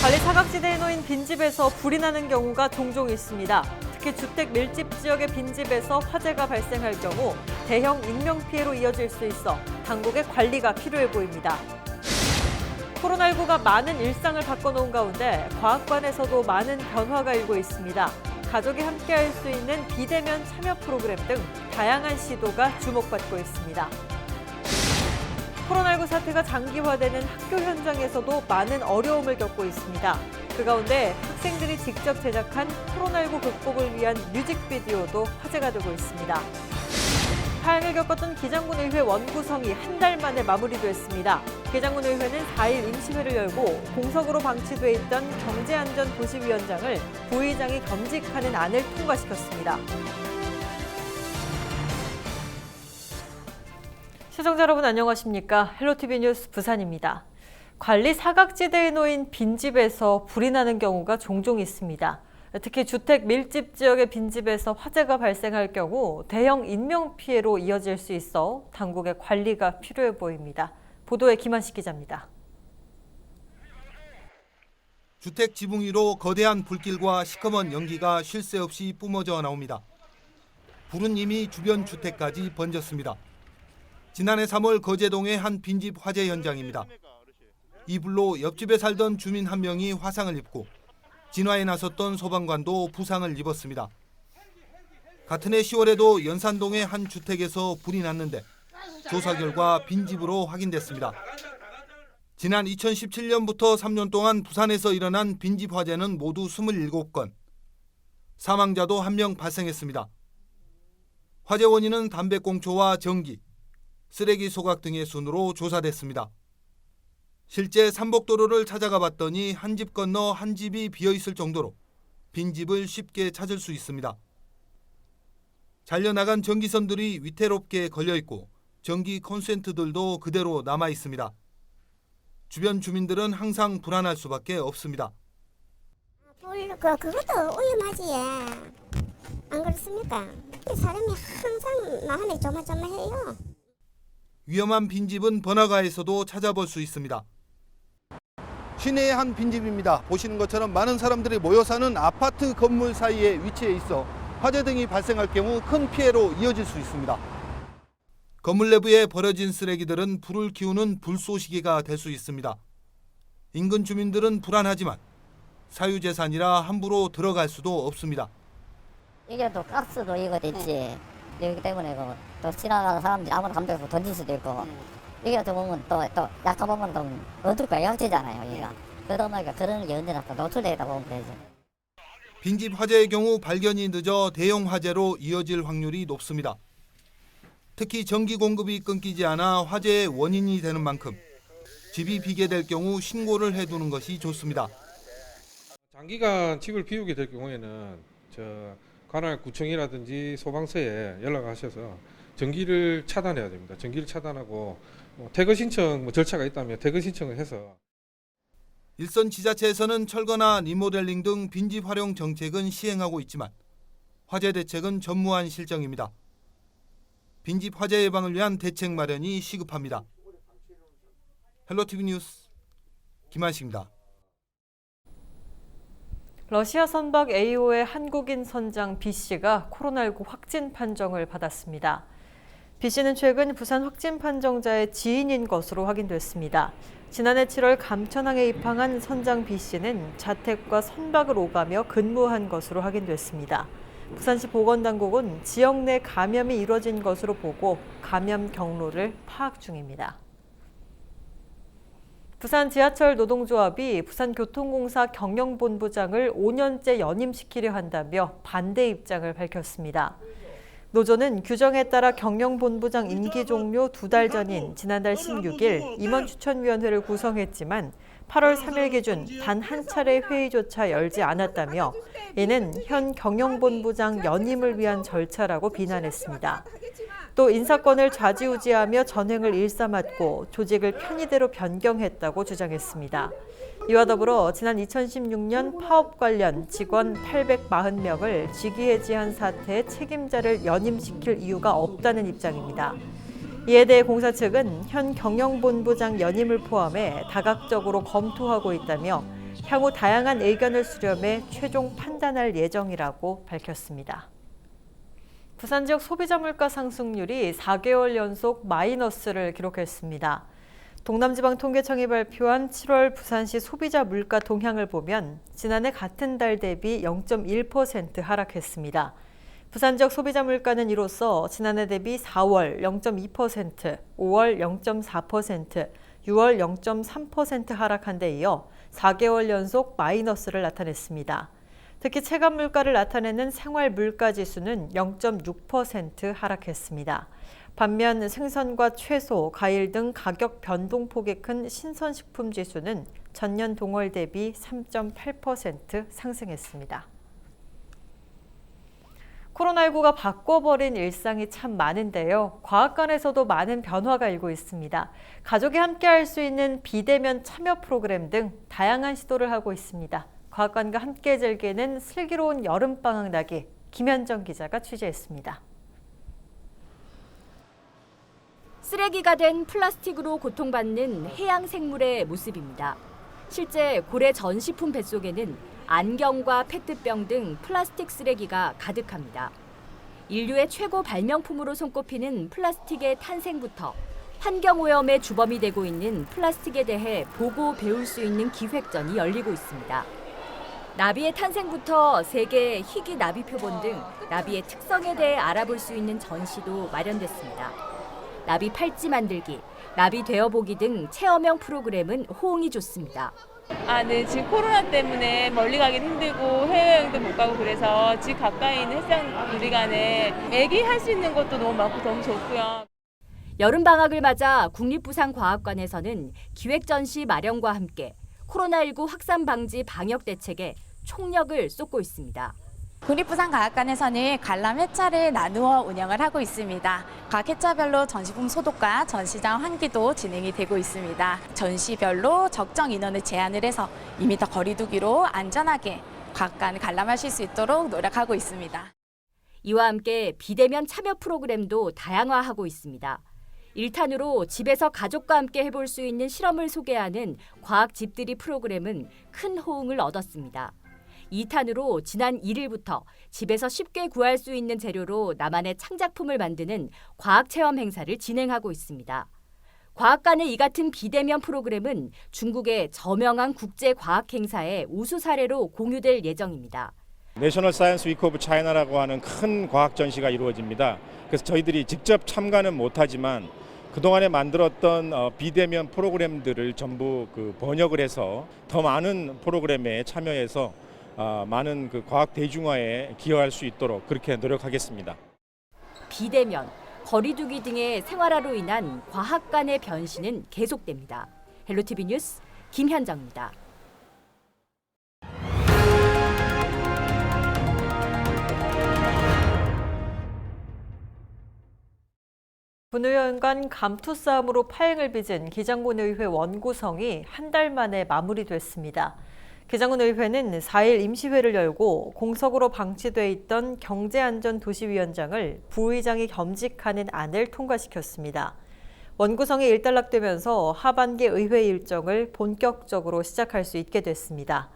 관리 사각지대에 놓인 빈집에서 불이 나는 경우가 종종 있습니다. 특히 주택 밀집 지역의 빈집에서 화재가 발생할 경우 대형 인명피해로 이어질 수 있어 당국의 관리가 필요해 보입니다. 코로나19가 많은 일상을 바꿔놓은 가운데 과학관에서도 많은 변화가 일고 있습니다. 가족이 함께할 수 있는 비대면 참여 프로그램 등 다양한 시도가 주목받고 있습니다. 코로나19 사태가 장기화되는 학교 현장에서도 많은 어려움을 겪고 있습니다. 그 가운데 학생들이 직접 제작한 코로나19 극복을 위한 뮤직비디오도 화제가 되고 있습니다. 파행을 겪었던 기장군의회 원구성이 한 달 만에 마무리됐습니다. 기장군의회는 4일 임시회를 열고 공석으로 방치돼 있던 경제안전도시위원장을 부의장이 겸직하는 안을 통과시켰습니다. 시청자 여러분 안녕하십니까? 헬로티비 뉴스 부산입니다. 관리 사각지대에 놓인 빈집에서 불이 나는 경우가 종종 있습니다. 특히 주택 밀집 지역의 빈집에서 화재가 발생할 경우 대형 인명피해로 이어질 수 있어 당국의 관리가 필요해 보입니다. 보도에 김한식 기자입니다. 주택 지붕 위로 거대한 불길과 시커먼 연기가 쉴 새 없이 뿜어져 나옵니다. 불은 이미 주변 주택까지 번졌습니다. 지난해 3월 거제동의 한 빈집 화재 현장입니다. 이 불로 옆집에 살던 주민 한 명이 화상을 입고 진화에 나섰던 소방관도 부상을 입었습니다. 같은 해 10월에도 연산동의 한 주택에서 불이 났는데 조사 결과 빈집으로 확인됐습니다. 지난 2017년부터 3년 동안 부산에서 일어난 빈집 화재는 모두 27건, 사망자도 1명 발생했습니다. 화재 원인은 담배꽁초와 전기, 쓰레기 소각 등의 순으로 조사됐습니다. 실제 삼복도로를 찾아가 봤더니 한 집 건너 한 집이 비어있을 정도로 빈집을 쉽게 찾을 수 있습니다. 잘려나간 전기선들이 위태롭게 걸려있고 전기 콘센트들도 그대로 남아있습니다. 주변 주민들은 항상 불안할 수밖에 없습니다. 그것도 오염하지. 안 그렇습니까? 사람이 항상 마음이 조마조마해요. 위험한 빈집은 번화가에서도 찾아볼 수 있습니다. 시내의 한 빈집입니다. 보시는 것처럼 많은 사람들이 모여 사는 아파트 건물 사이에 위치해 있어 화재 등이 발생할 경우 큰 피해로 이어질 수 있습니다. 건물 내부에 버려진 쓰레기들은 불을 키우는 불쏘시개가 될 수 있습니다. 인근 주민들은 불안하지만 사유재산이라 함부로 들어갈 수도 없습니다. 이게 또 가스도 이거 됐지. 여기 때문에 또 지나가는 사람들이 아무나 감정해서 던질 수도 있고. 이게 또 보면 또 약간 보면 좀 어두울 거야. 약재잖아요. 여기가. 그러다 보니까 그런 게 언제나 또 노출되다 보면 되죠. 빈집 화재의 경우 발견이 늦어 대형 화재로 이어질 확률이 높습니다. 특히 전기 공급이 끊기지 않아 화재의 원인이 되는 만큼 집이 비게 될 경우 신고를 해두는 것이 좋습니다. 장기간 집을 비우게 될 경우에는 관할 구청이라든지 소방서에 연락하셔서 전기를 차단해야 됩니다. 전기를 차단하고 퇴거 신청 절차가 있다면 퇴거 신청을 해서. 일선 지자체에서는 철거나 리모델링 등 빈집 활용 정책은 시행하고 있지만 화재 대책은 전무한 실정입니다. 빈집 화재 예방을 위한 대책 마련이 시급합니다. 헬로티비 뉴스 김한식입니다. 러시아 선박 A호의 한국인 선장 B씨가 코로나19 확진 판정을 받았습니다. B씨는 최근 부산 확진 판정자의 지인인 것으로 확인됐습니다. 지난해 7월 감천항에 입항한 선장 B씨는 자택과 선박을 오가며 근무한 것으로 확인됐습니다. 부산시 보건당국은 지역 내 감염이 이뤄진 것으로 보고 감염 경로를 파악 중입니다. 부산 지하철 노동조합이 부산교통공사 경영본부장을 5년째 연임시키려 한다며 반대 입장을 밝혔습니다. 노조는 규정에 따라 경영본부장 임기 종료 2달 전인 지난달 16일 임원추천위원회를 구성했지만 8월 3일 기준 단 한 차례 회의조차 열지 않았다며 이는 현 경영본부장 연임을 위한 절차라고 비난했습니다. 또 인사권을 좌지우지하며 전횡을 일삼았고 조직을 편의대로 변경했다고 주장했습니다. 이와 더불어 지난 2016년 파업 관련 직원 840명을 직위해지한 사태의 책임자를 연임시킬 이유가 없다는 입장입니다. 이에 대해 공사 측은 현 경영본부장 연임을 포함해 다각적으로 검토하고 있다며 향후 다양한 의견을 수렴해 최종 판단할 예정이라고 밝혔습니다. 부산 지역 소비자 물가 상승률이 4개월 연속 마이너스를 기록했습니다. 동남지방통계청이 발표한 7월 부산시 소비자 물가 동향을 보면 지난해 같은 달 대비 0.1% 하락했습니다. 부산 지역 소비자 물가는 이로써 지난해 대비 4월 0.2%, 5월 0.4%, 6월 0.3% 하락한 데 이어 4개월 연속 마이너스를 나타냈습니다. 특히 체감 물가를 나타내는 생활 물가 지수는 0.6% 하락했습니다. 반면 생선과 채소, 과일 등 가격 변동폭이 큰 신선식품 지수는 전년 동월 대비 3.8% 상승했습니다. 코로나19가 바꿔버린 일상이 참 많은데요. 과학관에서도 많은 변화가 일고 있습니다. 가족이 함께 할 수 있는 비대면 참여 프로그램 등 다양한 시도를 하고 있습니다. 과학관과 함께 즐기는 슬기로운 여름방학 나기, 김현정 기자가 취재했습니다. 쓰레기가 된 플라스틱으로 고통받는 해양 생물의 모습입니다. 실제 고래 전시품 뱃속에는 안경과 페트병 등 플라스틱 쓰레기가 가득합니다. 인류의 최고 발명품으로 손꼽히는 플라스틱의 탄생부터 환경오염의 주범이 되고 있는 플라스틱에 대해 보고 배울 수 있는 기획전이 열리고 있습니다. 나비의 탄생부터 세계 희귀 나비 표본 등 나비의 특성에 대해 알아볼 수 있는 전시도 마련됐습니다. 나비 팔찌 만들기, 나비 되어보기 등 체험형 프로그램은 호응이 좋습니다. 네, 지금 코로나 때문에 멀리 가긴 힘들고 해외여행도 못 가고 그래서 집 가까이 있는 헬스장 누리관에 애기 할 수 있는 것도 너무 많고 너무 좋고요. 여름방학을 맞아 국립부산과학관에서는 기획전시 마련과 함께 코로나19 확산 방지 방역 대책에 총력을 쏟고 있습니다. 국립부산과학관에서는 관람 회차를 나누어 운영을 하고 있습니다. 각 회차별로 전시품 소독과 전시장 환기도 진행이 되고 있습니다. 전시별로 적정 인원을 제한을 해서 2m 거리 두기로 안전하게 과학관 관람하실 수 있도록 노력하고 있습니다. 이와 함께 비대면 참여 프로그램도 다양화하고 있습니다. 1탄으로 집에서 가족과 함께 해볼 수 있는 실험을 소개하는 과학 집들이 프로그램은 큰 호응을 얻었습니다. 2탄으로 지난 1일부터 집에서 쉽게 구할 수 있는 재료로 나만의 창작품을 만드는 과학체험 행사를 진행하고 있습니다. 과학관의 이 같은 비대면 프로그램은 중국의 저명한 국제과학행사의 우수 사례로 공유될 예정입니다. 내셔널 사이언스 위크 오브 차이나라고 하는 큰 과학 전시가 이루어집니다. 그래서 저희들이 직접 참가는 못하지만 그동안에 만들었던 비대면 프로그램들을 전부 번역을 해서 더 많은 프로그램에 참여해서 많은 과학 대중화에 기여할 수 있도록 그렇게 노력하겠습니다. 비대면, 거리두기 등의 생활화로 인한 과학관의 변신은 계속됩니다. 헬로티비 뉴스 김현정입니다. 군의원 간 감투 싸움으로 파행을 빚은 기장군의회 원구성이 한 달 만에 마무리됐습니다. 기장군의회는 4일 임시회를 열고 공석으로 방치돼 있던 경제안전도시위원장을 부의장이 겸직하는 안을 통과시켰습니다. 원구성이 일단락되면서 하반기 의회 일정을 본격적으로 시작할 수 있게 됐습니다.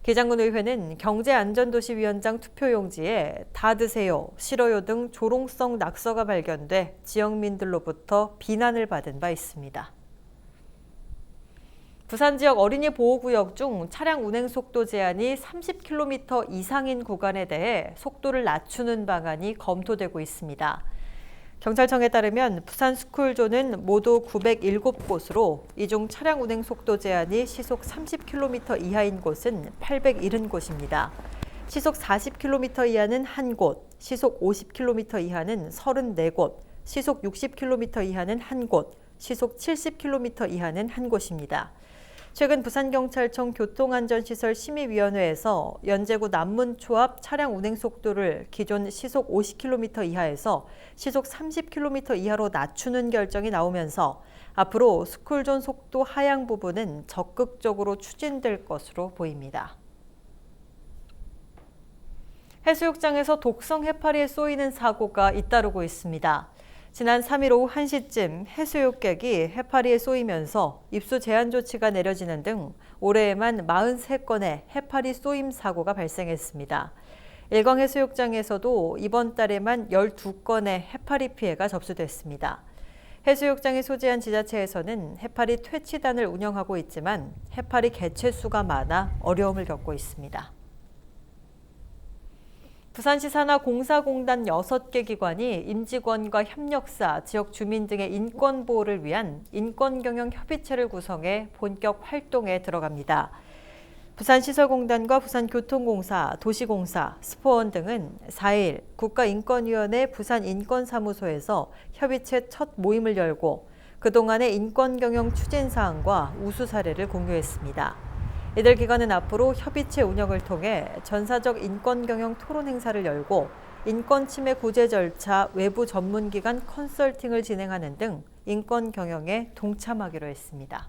기장군의회는 경제안전도시위원장 투표용지에 다 드세요, 싫어요 등 조롱성 낙서가 발견돼 지역민들로부터 비난을 받은 바 있습니다. 부산 지역 어린이 보호구역 중 차량 운행 속도 제한이 30km 이상인 구간에 대해 속도를 낮추는 방안이 검토되고 있습니다. 경찰청에 따르면 부산 스쿨존은 모두 907곳으로 이 중 차량 운행 속도 제한이 시속 30km 이하인 곳은 870곳입니다. 시속 40km 이하는 1곳, 시속 50km 이하는 34곳, 시속 60km 이하는 1곳, 시속 70km 이하는 1곳입니다. 최근 부산경찰청 교통안전시설심의위원회에서 연제구 남문초 앞 차량 운행 속도를 기존 시속 50km 이하에서 시속 30km 이하로 낮추는 결정이 나오면서 앞으로 스쿨존 속도 하향 부분은 적극적으로 추진될 것으로 보입니다. 해수욕장에서 독성 해파리에 쏘이는 사고가 잇따르고 있습니다. 지난 3일 오후 1시쯤 해수욕객이 해파리에 쏘이면서 입수 제한 조치가 내려지는 등 올해에만 43건의 해파리 쏘임 사고가 발생했습니다. 일광해수욕장에서도 이번 달에만 12건의 해파리 피해가 접수됐습니다. 해수욕장이 소재한 지자체에서는 해파리 퇴치단을 운영하고 있지만 해파리 개체 수가 많아 어려움을 겪고 있습니다. 부산시 산하 공사공단 6개 기관이 임직원과 협력사, 지역 주민 등의 인권 보호를 위한 인권경영 협의체를 구성해 본격 활동에 들어갑니다. 부산시설공단과 부산교통공사, 도시공사, 스포원 등은 4일 국가인권위원회 부산인권사무소에서 협의체 첫 모임을 열고 그동안의 인권경영 추진사항과 우수 사례를 공유했습니다. 이들 기관은 앞으로 협의체 운영을 통해 전사적 인권경영 토론 행사를 열고 인권침해 구제 절차, 외부 전문기관 컨설팅을 진행하는 등 인권경영에 동참하기로 했습니다.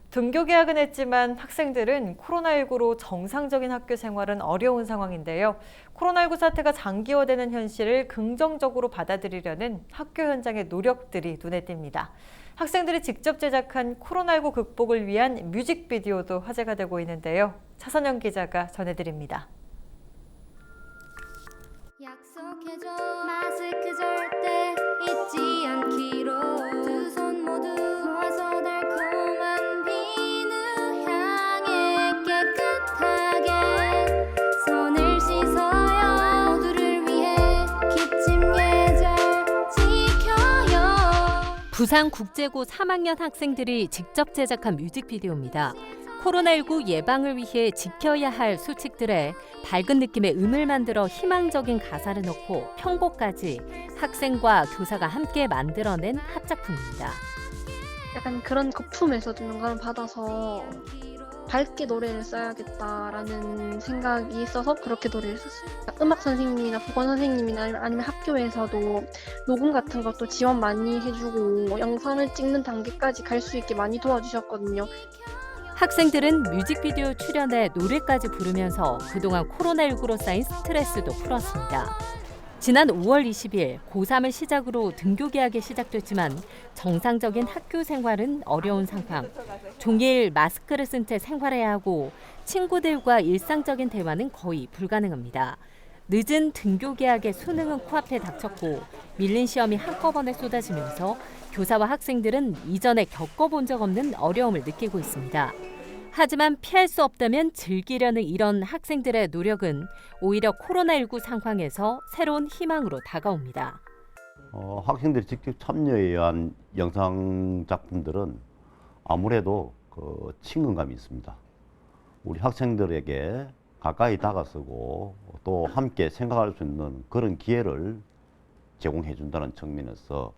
등교 개학은 했지만 학생들은 코로나19로 정상적인 학교 생활은 어려운 상황인데요. 코로나19 사태가 장기화되는 현실을 긍정적으로 받아들이려는 학교 현장의 노력들이 눈에 띕니다. 학생들이 직접 제작한 코로나19 극복을 위한 뮤직비디오도 화제가 되고 있는데요. 차선영 기자가 전해드립니다. 약속해줘 마스크 절대 잊지 않기로 두 손 모두 모아서 달콤한 비누 향에 깨끗하게 손을 씻어요 모두를 위해 기침 예절 지켜요. 부산국제고 3학년 학생들이 직접 제작한 뮤직비디오입니다. 코로나19 예방을 위해 지켜야 할 수칙들에 밝은 느낌의 음을 만들어 희망적인 가사를 넣고 편곡까지 학생과 교사가 함께 만들어낸 합작품입니다. 약간 그런 거품에서 좀 영감을 받아서 밝게 노래를 써야겠다라는 생각이 있어서 그렇게 노래를 썼어요. 음악 선생님이나 보건 선생님이나 아니면 학교에서도 녹음 같은 것도 지원 많이 해주고 영상을 찍는 단계까지 갈 수 있게 많이 도와주셨거든요. 학생들은 뮤직비디오 출연에 노래까지 부르면서 그동안 코로나19로 쌓인 스트레스도 풀었습니다. 지난 5월 20일 고3을 시작으로 등교 개학이 시작됐지만 정상적인 학교 생활은 어려운 상황. 종일 마스크를 쓴 채 생활해야 하고 친구들과 일상적인 대화는 거의 불가능합니다. 늦은 등교 개학의 수능은 코앞에 닥쳤고 밀린 시험이 한꺼번에 쏟아지면서 교사와 학생들은 이전에 겪어본 적 없는 어려움을 느끼고 있습니다. 하지만 피할 수 없다면 즐기려는 이런 학생들의 노력은 오히려 코로나19 상황에서 새로운 희망으로 다가옵니다. 학생들이 직접 참여해 한 영상 작품들은 아무래도 친근감이 있습니다. 우리 학생들에게 가까이 다가서고 또 함께 생각할 수 있는 그런 기회를 제공해 준다는 측면에서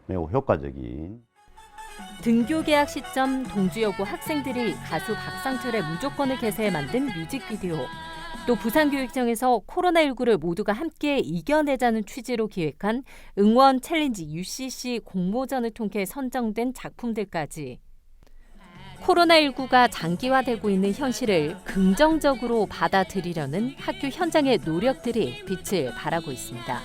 매우 효과적인. 등교 개학 시점 동주여고 학생들이 가수 박상철의 무조건을 개사해 만든 뮤직비디오. 또 부산교육청에서 코로나19를 모두가 함께 이겨내자는 취지로 기획한 응원 챌린지 UCC 공모전을 통해 선정된 작품들까지. 코로나19가 장기화되고 있는 현실을 긍정적으로 받아들이려는 학교 현장의 노력들이 빛을 발하고 있습니다.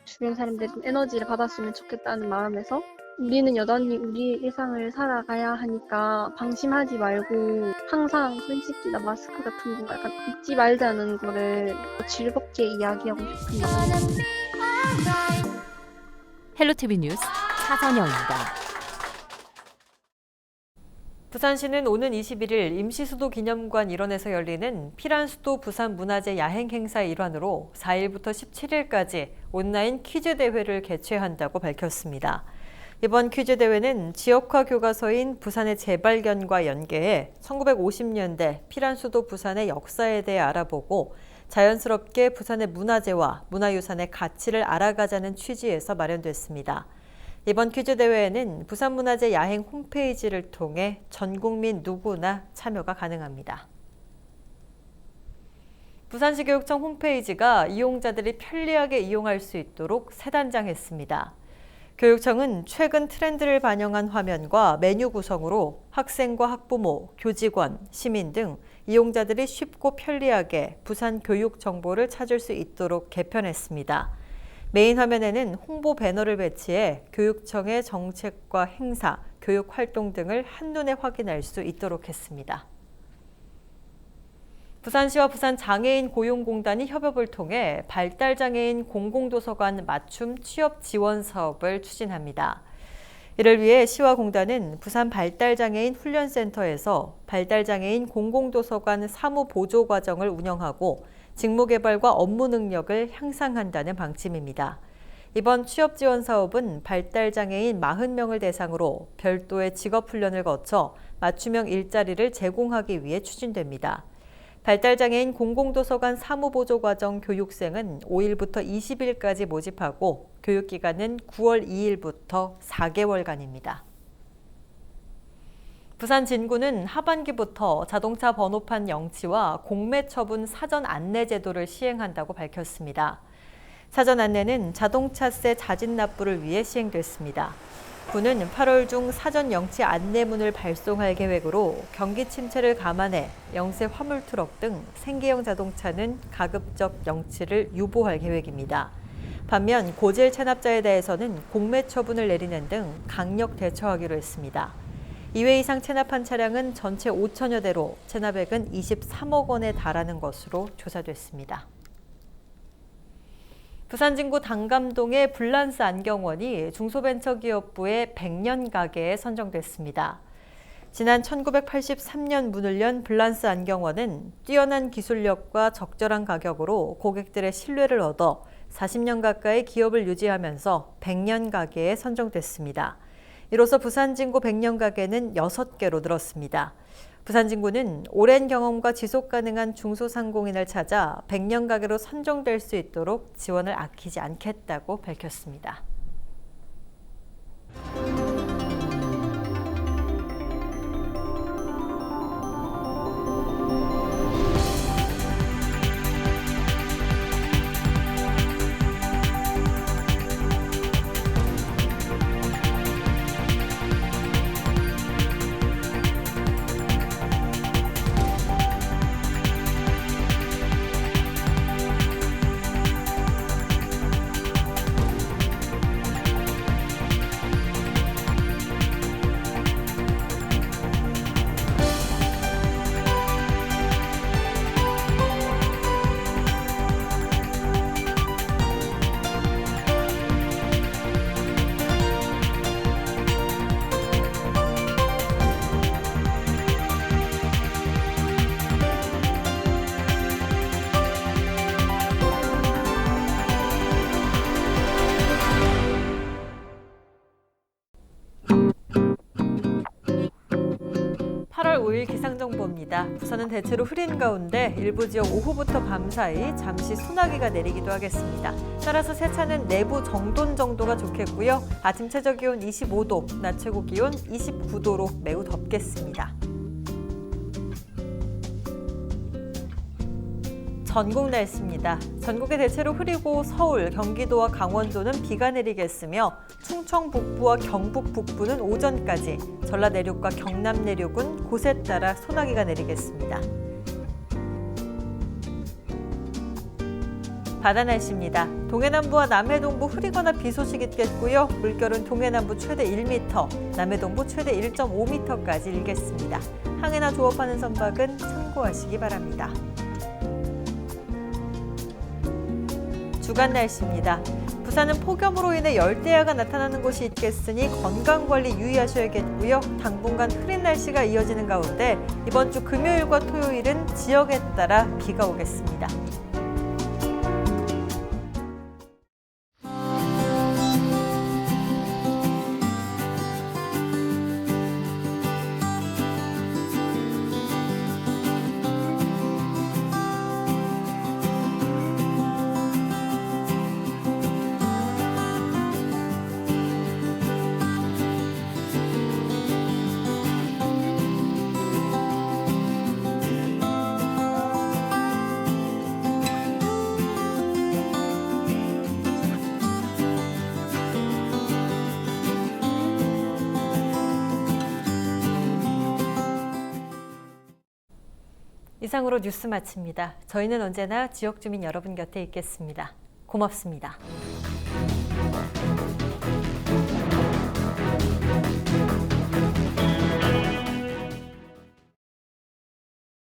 주변 사람들이 에너지를 받았으면 좋겠다는 마음에서 우리는 여전히 우리의 일상을 살아가야 하니까 방심하지 말고 항상 손 씻기나 마스크 같은 거 약간 잊지 말자는 거를 즐겁게 이야기하고 싶습니다. 헬로티비 뉴스 차선영입니다. 부산시는 오는 21일 임시수도 기념관 일원에서 열리는 피란수도 부산문화제 야행 행사의 일환으로 4일부터 17일까지 온라인 퀴즈 대회를 개최한다고 밝혔습니다. 이번 퀴즈 대회는 지역화 교과서인 부산의 재발견과 연계해 1950년대 피란수도 부산의 역사에 대해 알아보고 자연스럽게 부산의 문화재와 문화유산의 가치를 알아가자는 취지에서 마련됐습니다. 이번 퀴즈 대회에는 부산문화재 야행 홈페이지를 통해 전 국민 누구나 참여가 가능합니다. 부산시 교육청 홈페이지가 이용자들이 편리하게 이용할 수 있도록 새 단장했습니다. 교육청은 최근 트렌드를 반영한 화면과 메뉴 구성으로 학생과 학부모, 교직원, 시민 등 이용자들이 쉽고 편리하게 부산 교육 정보를 찾을 수 있도록 개편했습니다. 메인 화면에는 홍보 배너를 배치해 교육청의 정책과 행사, 교육 활동 등을 한눈에 확인할 수 있도록 했습니다. 부산시와 부산장애인 고용공단이 협업을 통해 발달장애인 공공도서관 맞춤 취업 지원 사업을 추진합니다. 이를 위해 시와 공단은 부산 발달장애인 훈련센터에서 발달장애인 공공도서관 사무 보조 과정을 운영하고 직무 개발과 업무 능력을 향상한다는 방침입니다. 이번 취업 지원 사업은 발달장애인 40명을 대상으로 별도의 직업훈련을 거쳐 맞춤형 일자리를 제공하기 위해 추진됩니다. 발달장애인 공공도서관 사무보조과정 교육생은 5일부터 20일까지 모집하고 교육기간은 9월 2일부터 4개월간입니다. 부산 진구는 하반기부터 자동차 번호판 영치와 공매 처분 사전 안내 제도를 시행한다고 밝혔습니다. 사전 안내는 자동차세 자진 납부를 위해 시행됐습니다. 구는 8월 중 사전 영치 안내문을 발송할 계획으로 경기 침체를 감안해 영세 화물 트럭 등 생계형 자동차는 가급적 영치를 유보할 계획입니다. 반면 고질 체납자에 대해서는 공매 처분을 내리는 등 강력 대처하기로 했습니다. 2회 이상 체납한 차량은 전체 5천여 대로 체납액은 23억 원에 달하는 것으로 조사됐습니다. 부산 진구 당감동의 블란스 안경원이 중소벤처기업부의 100년 가게에 선정됐습니다. 지난 1983년 문을 연 블란스 안경원은 뛰어난 기술력과 적절한 가격으로 고객들의 신뢰를 얻어 40년 가까이 기업을 유지하면서 100년 가게에 선정됐습니다. 이로써 부산 진구 100년 가게는 6개로 늘었습니다. 부산 진구는 오랜 경험과 지속 가능한 중소상공인을 찾아 100년 가게로 선정될 수 있도록 지원을 아끼지 않겠다고 밝혔습니다. 기상정보입니다. 부산은 대체로 흐린 가운데 일부 지역 오후부터 밤 사이 잠시 소나기가 내리기도 하겠습니다. 따라서 세차는 내부 정돈 정도가 좋겠고요. 아침 최저 기온 25도, 낮 최고 기온 29도로 매우 덥겠습니다. 전국 날씨입니다. 전국에 대체로 흐리고 서울, 경기도와 강원도는 비가 내리겠으며 충청 북부와 경북 북부는 오전까지, 전라 내륙과 경남 내륙은 곳에 따라 소나기가 내리겠습니다. 바다 날씨입니다. 동해남부와 남해동부 흐리거나 비 소식 있겠고요. 물결은 동해남부 최대 1m, 남해동부 최대 1.5m까지 일겠습니다. 항해나 조업하는 선박은 참고하시기 바랍니다. 주간 날씨입니다. 부산은 폭염으로 인해 열대야가 나타나는 곳이 있겠으니 건강관리 유의하셔야겠고요. 당분간 흐린 날씨가 이어지는 가운데 이번 주 금요일과 토요일은 지역에 따라 비가 오겠습니다. 이상으로 뉴스 마칩니다. 저희는 언제나 지역 주민 여러분 곁에 있겠습니다. 고맙습니다.